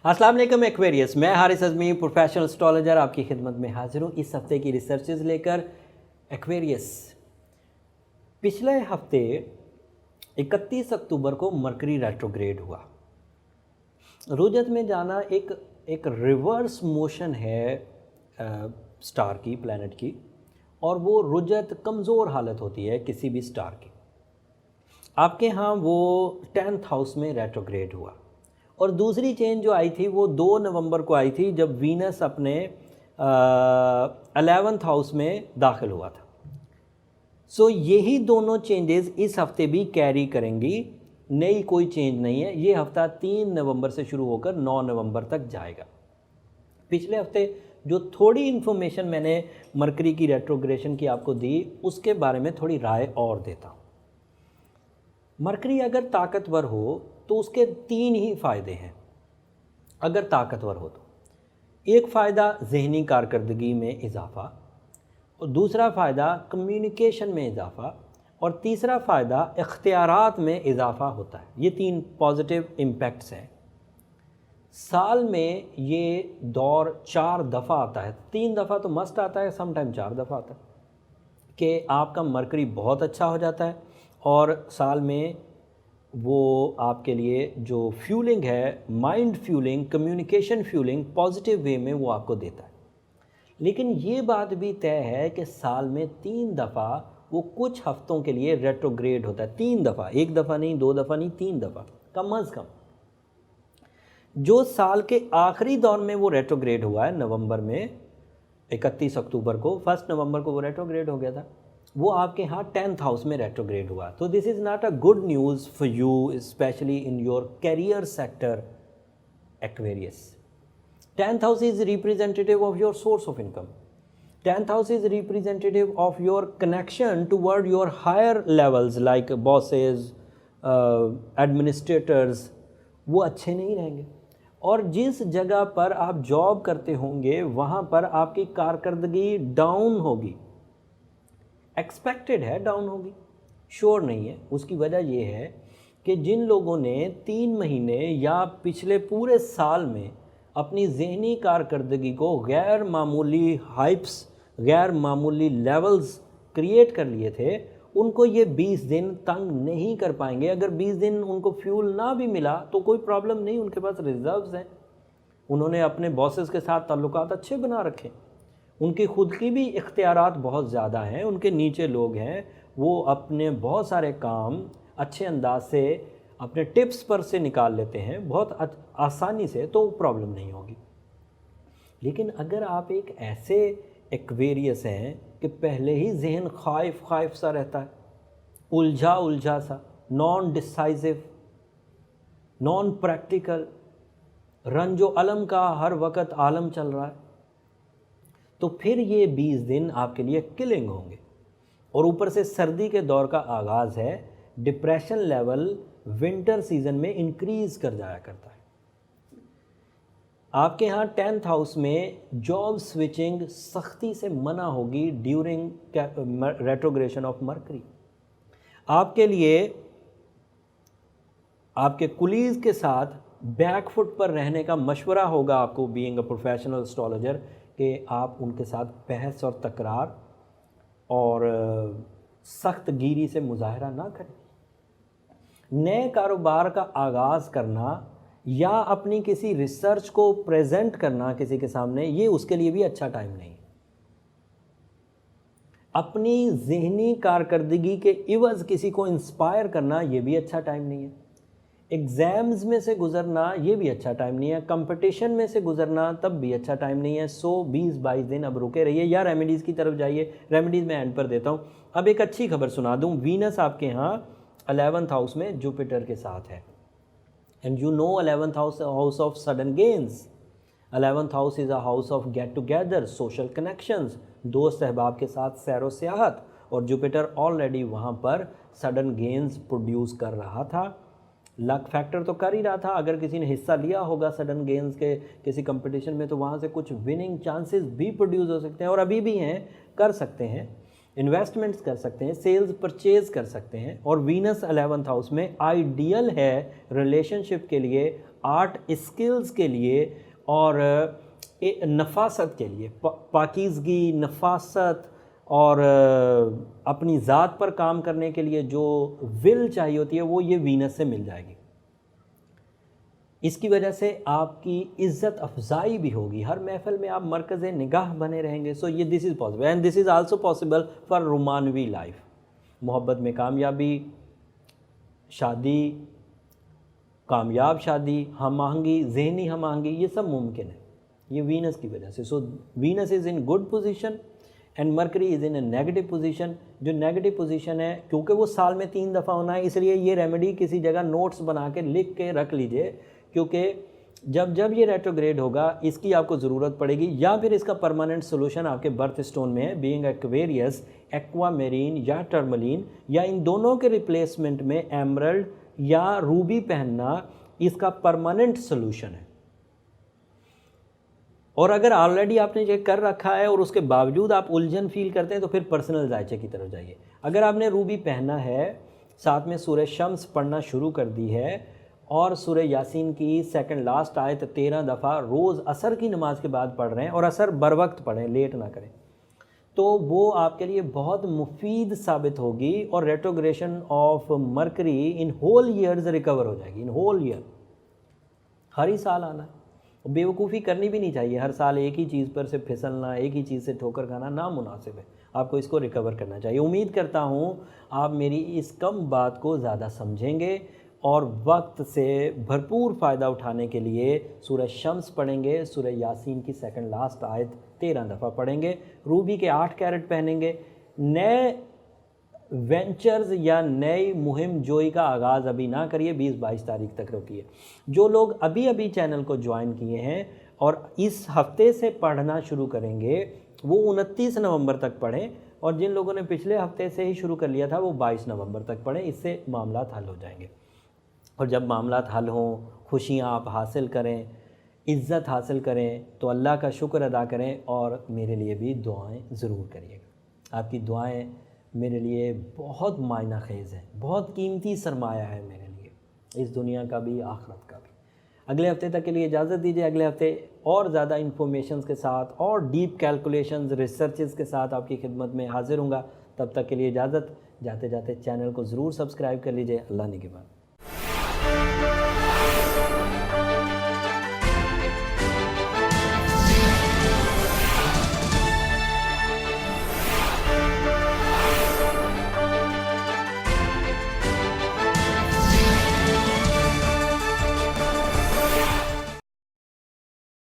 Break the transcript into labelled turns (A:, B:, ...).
A: अस्सलाम वालेकुम एक्वेरियस, मैं हारिस अज़मी प्रोफेशनल एस्ट्रोलॉजर आपकी खिदमत में हाजिर हूँ इस हफ्ते की रिसर्चेज लेकर। एक्वेरियस, पिछले हफ्ते 31 अक्टूबर को मरकरी रेट्रोग्रेड हुआ। रुजत में जाना एक रिवर्स मोशन है स्टार की, प्लैनेट की, और वो रुजत कमज़ोर हालत होती है किसी भी स्टार की। आपके यहाँ वो 10th हाउस में रेट्रोग्रेड हुआ। और दूसरी चेंज जो आई थी वो 2 नवंबर को आई थी, जब वीनस अपने 11th हाउस में दाखिल हुआ था। सो यही दोनों चेंजेस इस हफ्ते भी कैरी करेंगी, नई कोई चेंज नहीं है। ये हफ्ता 3 नवंबर से शुरू होकर 9 नवंबर तक जाएगा। पिछले हफ्ते जो थोड़ी इन्फॉर्मेशन मैंने मरकरी की रेट्रोग्रेशन की आपको दी, उसके बारे में थोड़ी राय और देता हूँ। मरकरी अगर ताकतवर हो तो उसके 3 ही फ़ायदे हैं। अगर ताकतवर हो तो एक फ़ायदा जहनी कारकर्दगी में इजाफ़ा, और दूसरा फ़ायदा कम्युनिकेशन में इजाफ़ा, और तीसरा फ़ायदा इख्तियारात में इजाफ़ा होता है। ये 3 पॉजिटिव इम्पैक्ट्स हैं। साल में ये दौर 4 दफ़ा आता है। 3 दफ़ा तो मस्ट आता है, समटाइम 4 दफ़ा आता है कि आपका मरकरी बहुत अच्छा हो जाता है, और साल में वो आपके लिए जो फ्यूलिंग है, mind fuelling, communication fuelling, positive way में वो आपको देता है। लेकिन ये बात भी तय है कि साल में 3 दफ़ा वो कुछ हफ्तों के लिए रेट्रोग्रेड होता है। 3 दफ़ा, 1 दफ़ा नहीं, 2 दफ़ा नहीं, 3 दफ़ा कम अज़ कम। जो साल के आखिरी दौर में वो रेट्रोग्रेड हुआ है, नवंबर में 31 अक्टूबर को, 1 नवंबर को वो रेट्रोग्रेड हो गया था, वो आपके यहाँ 10th हाउस में रेट्रोग्रेड हुआ। तो this is not a good news for you, specially in your career sector Aquarius. 10th house is representative of your source of income. 10th house is representative of your connection toward your higher levels like bosses, administrators. वो अच्छे नहीं रहेंगे, और जिस जगह पर आप job करते होंगे वहाँ पर आपकी कारकर्दगी डाउन होगी। एक्सपेक्टेड है डाउन होगी, श्योर नहीं है। उसकी वजह ये है कि जिन लोगों ने 3 महीने या पिछले पूरे साल में अपनी ज़हनी कारकर्दगी को गैर मामूली हाइप्स, गैर मामूली लेवल्स क्रिएट कर लिए थे, उनको ये 20 दिन तंग नहीं कर पाएंगे। अगर 20 दिन उनको फ्यूल ना भी मिला तो कोई प्रॉब्लम नहीं, उनके पास रिजर्व्स हैं। उन्होंने अपने बॉसेस के साथ ताल्लुकात अच्छे बना रखे, उनकी ख़ुद की भी इख्तियारात बहुत ज़्यादा हैं, उनके नीचे लोग हैं, वो अपने बहुत सारे काम अच्छे अंदाज से अपने टिप्स पर से निकाल लेते हैं बहुत आसानी से, तो प्रॉब्लम नहीं होगी। लेकिन अगर आप एक ऐसे एक्वेरियस हैं कि पहले ही जहन खाइफ सा रहता है, उलझा उलझा सा, नॉन डिसाइसिव, नॉन प्रैक्टिकल, रंजो अलम का हर वक्त आलम चल रहा है, तो फिर ये 20 दिन आपके लिए किलिंग होंगे। और ऊपर से सर्दी के दौर का आगाज़ है, डिप्रेशन लेवल विंटर सीजन में इंक्रीज़ कर जाया करता है। आपके यहाँ 10th हाउस में जॉब स्विचिंग सख्ती से मना होगी ड्यूरिंग रेट्रोग्रेशन ऑफ मरकरी। आपके लिए आपके कुलीज़ के साथ बैकफुट पर रहने का मशवरा होगा आपको, बीइंग अ प्रोफेशनल एस्ट्रोलॉजर, कि आप उनके साथ बहस और तकरार और सख्त गिरी से मुजाहरा ना करें। नए कारोबार का आगाज़ करना या अपनी किसी रिसर्च को प्रेजेंट करना किसी के सामने, ये उसके लिए भी अच्छा टाइम नहीं। अपनी ज़हनी कारकर्दगी के इवज़ किसी को इंस्पायर करना, ये भी अच्छा टाइम नहीं है। एग्ज़ाम्स में से गुज़रना, ये भी अच्छा टाइम नहीं है। कंपटीशन में से गुज़रना, तब भी अच्छा टाइम नहीं है। 20-22 दिन अब रुके रहिए या रेमेडीज़ की तरफ जाइए। रेमेडीज़ मैं एंड पर देता हूँ। अब एक अच्छी खबर सुना दूँ। वीनस आपके यहाँ 11th हाउस में जुपिटर के साथ है, and you know 11th house of sudden gains. 11th house is a house of get together, social connections, दोस्त अहबाब के साथ सैर व सियाहत, और जुपिटर ऑलरेडी वहाँ पर सडन गेन्स प्रोड्यूस कर रहा था। लक फैक्टर तो कर ही रहा था। अगर किसी ने हिस्सा लिया होगा सडन गेम्स के किसी कंपटीशन में, तो वहाँ से कुछ विनिंग चांसेस भी प्रोड्यूस हो सकते हैं, और अभी भी हैं, कर सकते हैं। इन्वेस्टमेंट्स कर सकते हैं, सेल्स परचेज कर सकते हैं। और वीनस 11th हाउस में आइडियल है रिलेशनशिप के लिए, आर्ट स्किल्स के लिए और नफासत के लिए, पाकीज़गी, नफासत और अपनी ज़ात पर काम करने के लिए जो विल चाहिए होती है वो ये वीनस से मिल जाएगी। इसकी वजह से आपकी इज़्ज़त अफजाई भी होगी, हर महफिल में आप मरकज़ निगाह बने रहेंगे। सो ये this is possible and this is also possible for रोमानवी लाइफ। मोहब्बत में कामयाबी, शादी, कामयाब शादी, हम आहंगी, जहनी हम आहंगी, ये सब मुमकिन है ये वीनस की वजह से। सो Venus is in good position and mercury is in A negative position. जो नेगेटिव पोजीशन है, क्योंकि वो साल में 3 दफ़ा होना है, इसलिए ये रेमेडी किसी जगह नोट्स बना के लिख के रख लीजिए, क्योंकि जब ये रेट्रोग्रेड होगा इसकी आपको ज़रूरत पड़ेगी। या फिर इसका परमानेंट सोल्यूशन आपके बर्थ स्टोन में है, बीइंग एक्वेरियस, एक्वामेरीन या टर्मलीन, या इन दोनों के रिप्लेसमेंट में एमरल्ड या रूबी पहनना इसका परमानेंट सोल्यूशन है। और अगर ऑलरेडी आपने ये कर रखा है और उसके बावजूद आप उलझन फील करते हैं तो फिर पर्सनल जायचे की तरफ जाइए। अगर आपने रूबी पहना है, साथ में सूरह शम्स पढ़ना शुरू कर दी है और सूरह यासीन की सेकंड लास्ट आयत 13 दफ़ा रोज़ असर की नमाज के बाद पढ़ रहे हैं, और असर बर वक्त पढ़ें, लेट ना करें, तो वो आपके लिए बहुत मुफीद साबित होगी और retrogression of Mercury in whole years recover हो जाएगी। इन होल ईयर हर ही साल आना है। बेवकूफ़ी करनी भी नहीं चाहिए, हर साल एक ही चीज़ पर से फिसलना, एक ही चीज़ से ठोकर खाना नामुनासिब है। आपको इसको रिकवर करना चाहिए। उम्मीद करता हूँ आप मेरी इस कम बात को ज़्यादा समझेंगे और वक्त से भरपूर फ़ायदा उठाने के लिए सूरह शम्स पढ़ेंगे, सूरह यासीन की सेकंड लास्ट आयत 13 दफ़ा पढ़ेंगे, रूबी के 8 कैरेट पहनेंगे। नए वेंचर्स या नई मुहिम जोई का आगाज़ अभी ना करिए, 20-22 तारीख तक रोकिए। जो लोग अभी अभी चैनल को ज्वाइन किए हैं और इस हफ्ते से पढ़ना शुरू करेंगे वो 29 नवंबर तक पढ़ें, और जिन लोगों ने पिछले हफ्ते से ही शुरू कर लिया था वो 22 नवंबर तक पढ़ें। इससे मामलात हल हो जाएंगे, और जब मामलात हल हों, खुशियाँ आप हासिल करें, इज़्ज़त हासिल करें, तो अल्लाह का शुक्र अदा करें और मेरे लिए भी दुआएं ज़रूर करिएगा। आपकी दुआएं मेरे लिए बहुत मायना खेज़ है, बहुत कीमती सरमाया है मेरे लिए, इस दुनिया का भी आखिरत का भी। अगले हफ्ते तक के लिए इजाज़त दीजिए। अगले हफ्ते और ज़्यादा इन्फॉर्मेशंस के साथ और डीप कैलकुलेशंस, रिसर्चेस के साथ आपकी खिदमत में हाजिर हूँगा। तब तक के लिए इजाज़त। जाते जाते चैनल को ज़रूर सब्सक्राइब कर लीजिए। अल्लाह ने के बाद।